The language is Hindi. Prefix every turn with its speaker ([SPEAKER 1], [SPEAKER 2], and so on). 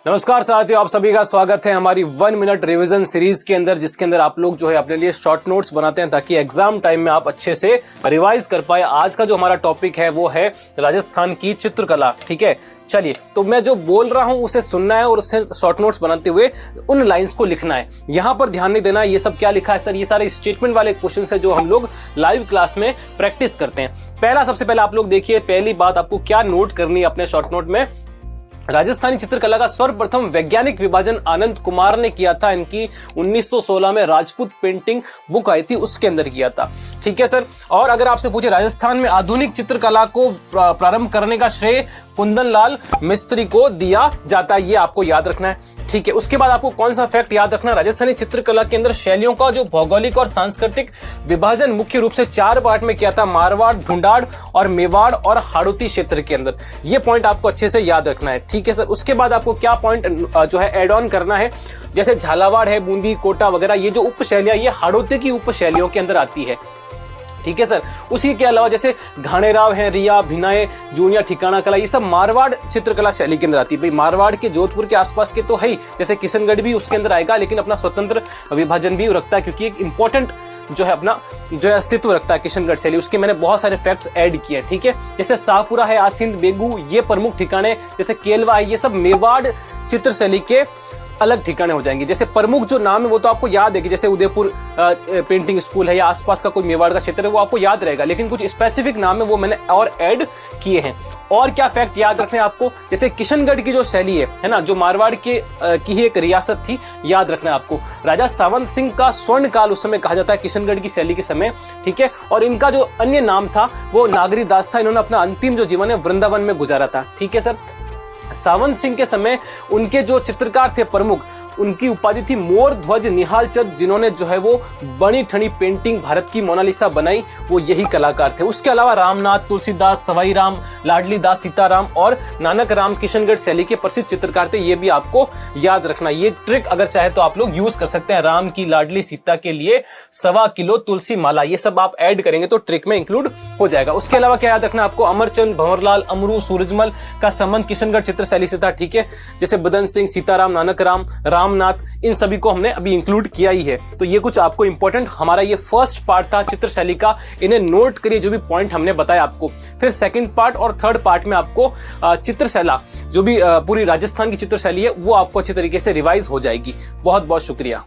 [SPEAKER 1] नमस्कार साथियों, आप सभी का स्वागत है हमारी 1 मिनट रिवीजन सीरीज के अंदर, जिसके अंदर आप लोग जो है अपने लिए शॉर्ट नोट्स बनाते हैं ताकि एग्जाम टाइम में आप अच्छे से रिवाइज कर पाए। आज का जो हमारा टॉपिक है वो है राजस्थान की चित्रकला। ठीक है, चलिए, तो मैं जो बोल रहा हूं उसे सुनना है और उससे शॉर्ट नोट्स बनाते हुए उन लाइंस को लिखना है। यहां पर ध्यान नहीं देना ये सब क्या लिखा है सर, ये सारे स्टेटमेंट वाले क्वेश्चन है जो हम लोग लाइव क्लास में प्रैक्टिस करते हैं। सबसे पहले आप लोग देखिए, पहली बात आपको क्या नोट करनी है अपने शॉर्ट नोट में। राजस्थानी चित्रकला का सर्वप्रथम वैज्ञानिक विभाजन आनंद कुमार ने किया था। इनकी 1916 में राजपूत पेंटिंग बुक आई थी, उसके अंदर किया था। ठीक है सर। और अगर आपसे पूछे राजस्थान में आधुनिक चित्रकला को प्रारंभ करने का श्रेय कुंदन लाल मिस्त्री को दिया जाता है, ये आपको याद रखना है। ठीक है, उसके बाद आपको कौन सा फैक्ट याद रखना, राजस्थानी चित्रकला के अंदर शैलियों का जो भौगोलिक और सांस्कृतिक विभाजन मुख्य रूप से 4 पार्ट में किया था, मारवाड़, ढूंढाड़ और मेवाड़ और हाड़ौती क्षेत्र के अंदर। ये पॉइंट आपको अच्छे से याद रखना है। ठीक है सर। उसके बाद आपको क्या पॉइंट जो है एड ऑन करना है, जैसे झालावाड़ है, बूंदी, कोटा वगैरह, ये जो उपशैलियां ये हाड़ौती की उपशैलियों के अंदर आती है। ठीक है सर। उसी के अलावा जैसे घाणेराव है, रिया, भिनाए, जूनिया, ठिकाना कला, ये सब मारवाड़ चित्रकला शैली के अंदर आती है। भाई मारवाड़ के जोधपुर के आसपास के तो है ही, जैसे किशनगढ़ भी उसके अंदर आएगा, लेकिन अपना स्वतंत्र विभाजन भी रखता है क्योंकि एक इंपॉर्टेंट जो है अपना जो है अस्तित्व रखता है किशनगढ़ शैली। उसके मैंने बहुत सारे फैक्ट्स ऐड किए। ठीक है, जैसे शाहपुरा है, आसिंद, बेगू, ये प्रमुख ठिकाने, जैसे केलवा है, ये सब मेवाड़ चित्र शैली के अलग ठिकाने हो जाएंगे। जैसे प्रमुख जो नाम है वो तो आपको याद है कि जैसे उदयपुर पेंटिंग स्कूल है या आसपास का कोई मेवाड़ का क्षेत्र है, वो आपको याद रहेगा, लेकिन कुछ स्पेसिफिक नाम है वो मैंने और ऐड किए हैं। और क्या फैक्ट याद रखने आपको, जैसे किशनगढ़ की जो शैली है ना, जो मारवाड़ के की ही एक रियासत थी, याद रखना है आपको। राजा सावंत सिंह का स्वर्ण काल उस समय कहा जाता है किशनगढ़ की शैली के समय। ठीक है, और इनका जो अन्य नाम था वो नागरी दास था। इन्होंने अपना अंतिम जो जीवन है वृंदावन में गुजारा था। ठीक है सर। सावंत सिंह के समय उनके जो चित्रकार थे प्रमुख, उनकी उपाधि थी मोर ध्वज निहाल चंद, जिन्होंने जो है वो बनी ठनी पेंटिंग भारत की मोनालिसा बनाई, वो यही कलाकार थे। उसके अलावा रामनाथ, तुलसीदास, सवाई राम, लाडली दास सीताराम और नानक राम किशनगढ़ शैली के प्रसिद्ध चित्रकार थे। ये भी आपको याद रखना। ये ट्रिक अगर चाहे तो आप लोग यूज कर सकते हैं। राम की लाडली सीता के लिए 1.25 किलो तुलसी माला, ये सब आप ऐड करेंगे तो ट्रिक में इंक्लूड हो जाएगा। उसके अलावा क्या याद रखना आपको, अमरचंद, भंवरलाल, अमरू, सूरजमल का संबंध किशनगढ़ चित्र शैली से था। ठीक है, जैसे बदन सिंह, सीताराम, नानक राम, रामनाथ, इन सभी को हमने अभी इंक्लूड किया ही है। तो ये कुछ आपको इंपॉर्टेंट हमारा ये फर्स्ट पार्ट था चित्र शैली का, इन्हें नोट करिए जो भी पॉइंट हमने बताया आपको। फिर सेकंड पार्ट और थर्ड पार्ट में आपको चित्रशैला जो भी पूरी राजस्थान की चित्रशैली है वो आपको अच्छी तरीके से रिवाइज हो जाएगी। बहुत बहुत शुक्रिया।